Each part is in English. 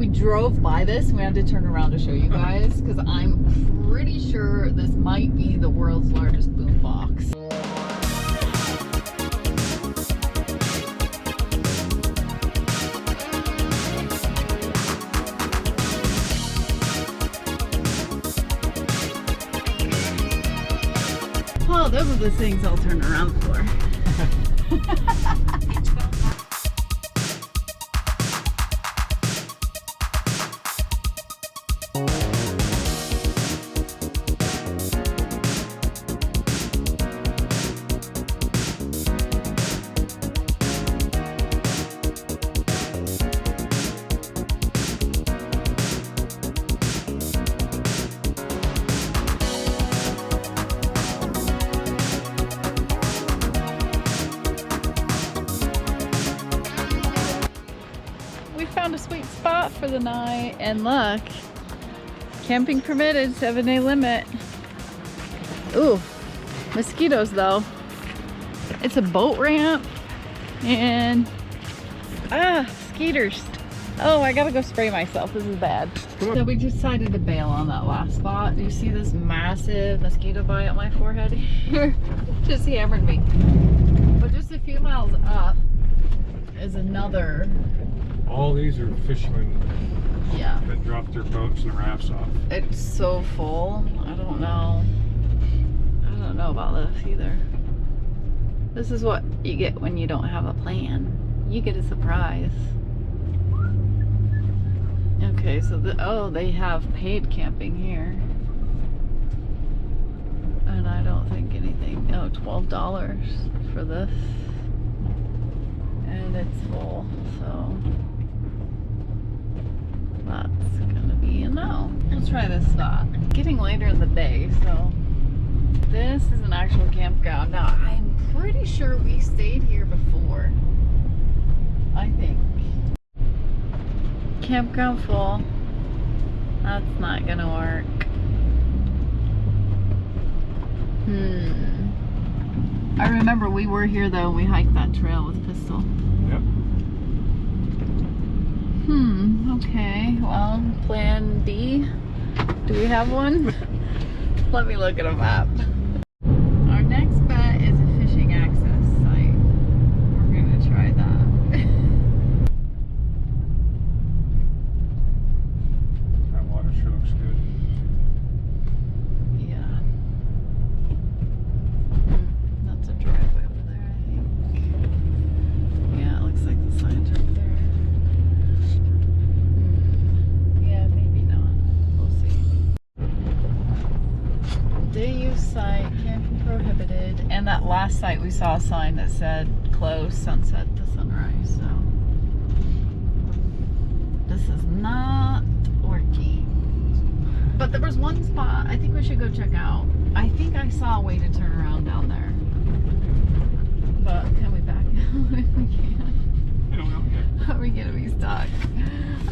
We drove by this and we had to turn around to show you guys because I'm pretty sure this might be the world's largest boombox. Oh, those are the things I'll turn around for. Found a sweet spot for the night, and look, camping permitted, 7-day limit. Ooh, mosquitoes though. It's a boat ramp and mosquitoes. Oh, I gotta go spray myself. This is bad. So we decided to bail on that last spot. Do you see this massive mosquito bite on my forehead here? Just hammered me. But just a few miles up is another. All these are fishermen, yeah, that drop their boats and rafts off. It's so full. I don't know about this either. This is what you get when you don't have a plan. You get a surprise. Okay, so they have paid camping here. And I don't think anything. Oh, $12 for this. And it's full, so that's gonna be a no. Let's try this spot. Getting later in the day, so this is an actual campground. Now, I'm pretty sure we stayed here before. I think. Campground full. That's not gonna work. I remember we were here though and we hiked that trail with Pistol. Yep. Okay, well, plan D. Do we have one? Let me look at a map. Our next bet is a fishing access site. We're gonna try that. That water sure looks good. Yeah. That's a driveway over there, I think. Yeah, it looks like the sign's right there. Yeah, maybe not. We'll see. Day use site, camping prohibited. And that last site we saw a sign that said closed sunset to sunrise, so this is not working. But there was one spot I think we should go check out. I think I saw a way to turn around down there. But can we back out if we can? I don't know yet. How are we gonna be stuck?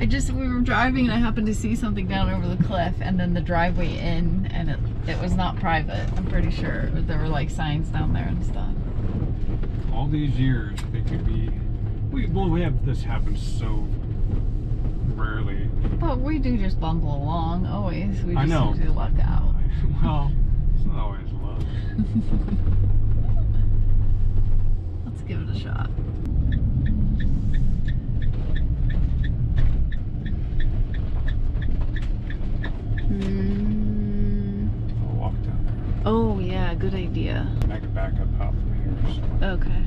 We were driving and I happened to see something down over the cliff and then the driveway in, and it was not private. I'm pretty sure there were like signs down there and stuff. All these years, they could be. We have this happen so rarely. But we do just bumble along always. We I just know. usually luck out. Well, it's not always luck. Let's give it a shot. I'll walk down there. Oh yeah, good idea. And I can back up out from here. So. Okay.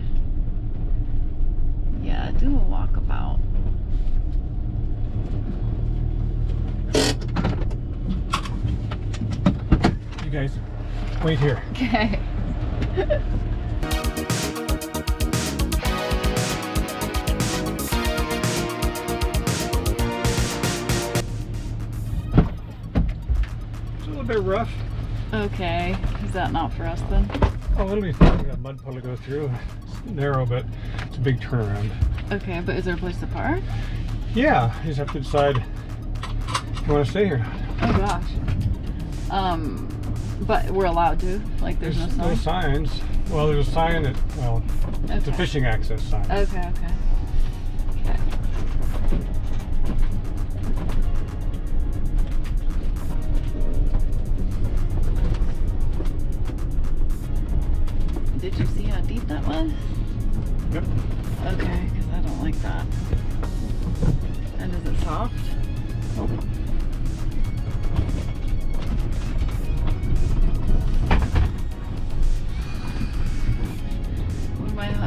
Yeah, do a walkabout. You guys, wait here. Okay. It's a little bit rough. Okay. Is that not for us then? Oh, it'll be fun. We got a mud puddle to go through. It's narrow, but it's a big turnaround. Okay, but is there a place to park? Yeah, you just have to decide if you want to stay here or not. Oh gosh. But we're allowed to? Like there's no sign? No signs. Well, there's a sign that, well, it's a fishing access sign. Okay, okay. Okay. soft.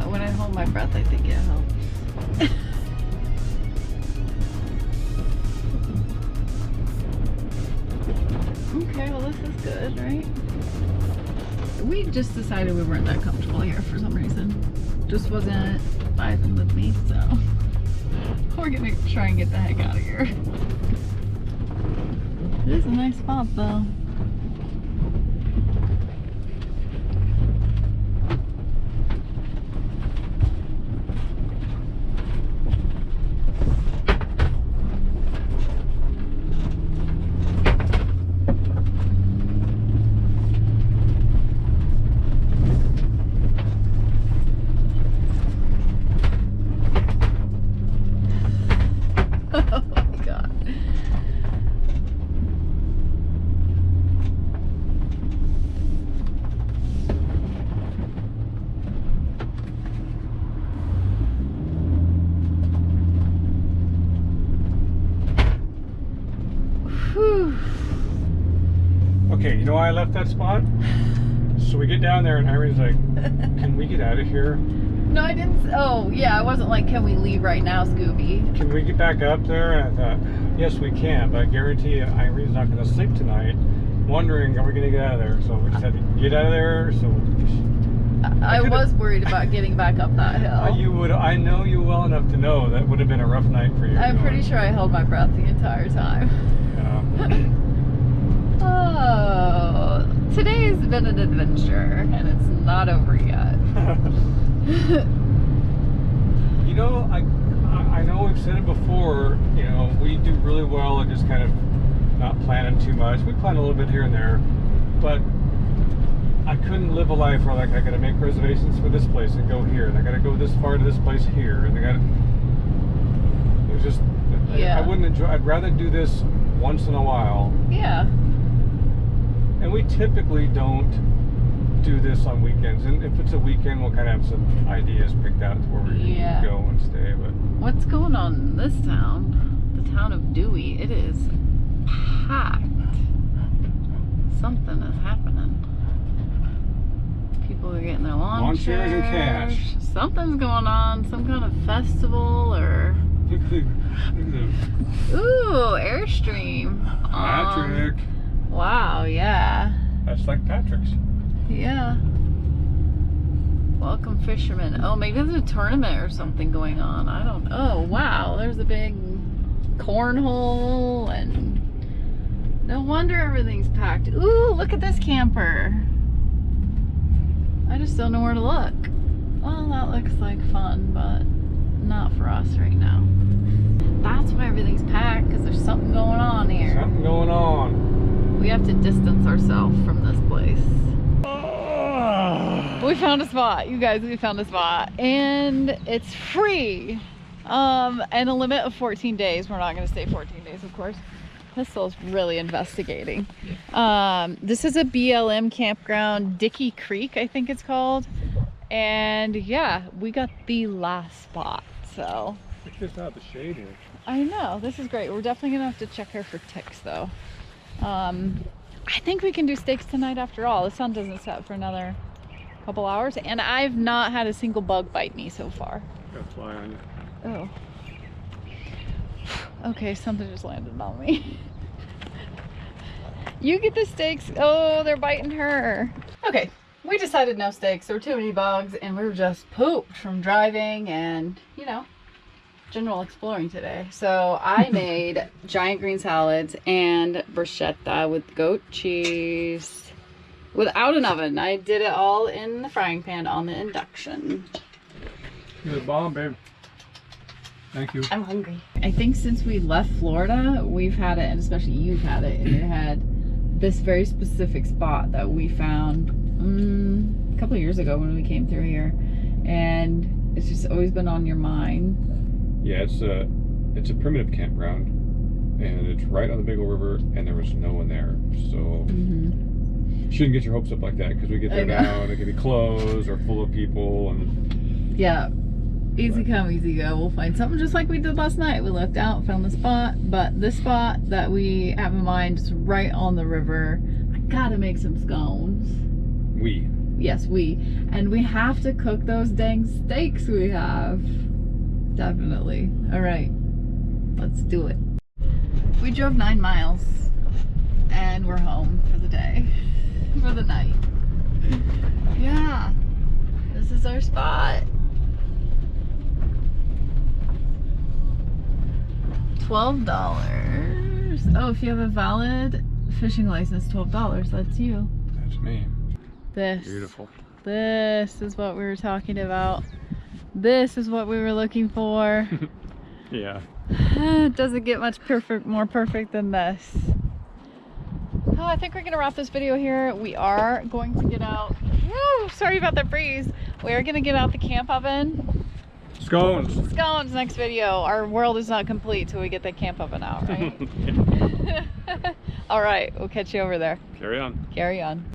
When I hold my breath, I think it helps. Okay, well this is good, right? We just decided we weren't that comfortable here for some reason. Just wasn't vibing with me, so we're gonna try and get the heck out of here. It is a nice spot though. Okay, you know why I left that spot? So we get down there and Irene's like, can we get out of here? No, I didn't. Oh, yeah, I wasn't like, can we leave right now, Scooby? Can we get back up there? And I thought, yes, we can, but I guarantee you Irene's not going to sleep tonight, wondering, are we going to get out of there? So we just had to get out of there. So I was worried about getting back up that hill. You would. I know you well enough to know that would have been a rough night for you. I'm pretty sure I held my breath the entire time. Yeah. Oh, today's been an adventure, and it's not over yet. You know, I know we've said it before, you know, we do really well at just kind of not planning too much. We plan a little bit here and there, but I couldn't live a life where like I gotta make reservations for this place and go here, and I gotta go this far to this place here, and it was just, yeah. I wouldn't enjoy, I'd rather do this once in a while. Yeah. And we typically don't do this on weekends, and if it's a weekend, we'll kind of have some ideas picked out to where we can go and stay. But what's going on in this town? The town of Dewey. It is packed. Something is happening. People are getting their lawn chairs and cash. Something's going on. Some kind of festival or. Look at the Ooh, Airstream. Patrick. Wow, yeah. That's like Patrick's. Yeah. Welcome fishermen. Oh, maybe there's a tournament or something going on. I don't know. Oh, wow. There's a big cornhole, and no wonder everything's packed. Ooh, look at this camper. I just don't know where to look. Well, that looks like fun, but not for us right now. That's why everything's packed, because there's something going on here. Something going on. We have to distance ourselves from this place. We found a spot, you guys. We found a spot, and it's free, and a limit of 14 days. We're not going to stay 14 days, of course. Pistol's really investigating. This is a BLM campground, Dickey Creek, I think it's called. And yeah, we got the last spot. So It's just out the shade here. I know, this is great. We're definitely gonna have to check her for ticks though. I think we can do steaks tonight after all. The sun doesn't set for another couple hours, and I've not had a single bug bite me so far. Got a fly on you. Oh. Okay, something just landed on me. You get the steaks. Oh, they're biting her. Okay, we decided no steaks. There were too many bugs, and we were just pooped from driving and, you know, general exploring today. So I made giant green salads and bruschetta with goat cheese without an oven. I did it all in the frying pan on the induction. You're the bomb, babe. Thank you. I'm hungry. I think since we left Florida, we've had it, and especially you've had it in your head, this very specific spot that we found a couple of years ago when we came through here, and it's just always been on your mind. Yeah, it's a primitive campground, and it's right on the Big Old River, and there was no one there, so shouldn't get your hopes up like that, because we get there now and it could be closed or full of people, and yeah. Easy come, easy go. We'll find something just like we did last night. We left out, found the spot, but this spot that we have in mind is right on the river. I gotta make some scones. Yes, and we have to cook those dang steaks we have. Definitely. All right, let's do it. We drove 9 miles and we're home for the day, for the night. Yeah, this is our spot. $12. Oh, if you have a valid fishing license, $12. That's you. That's me. This. Beautiful. This is what we were talking about. This is what we were looking for. Yeah. It doesn't get much more perfect than this. Oh, I think we're gonna wrap this video here. We are going to get out. Woo, sorry about the breeze. We are gonna get out the camp oven. Scones. Scones next video. Our world is not complete till we get the camp oven out, right? All right, we'll catch you over there. Carry on. Carry on.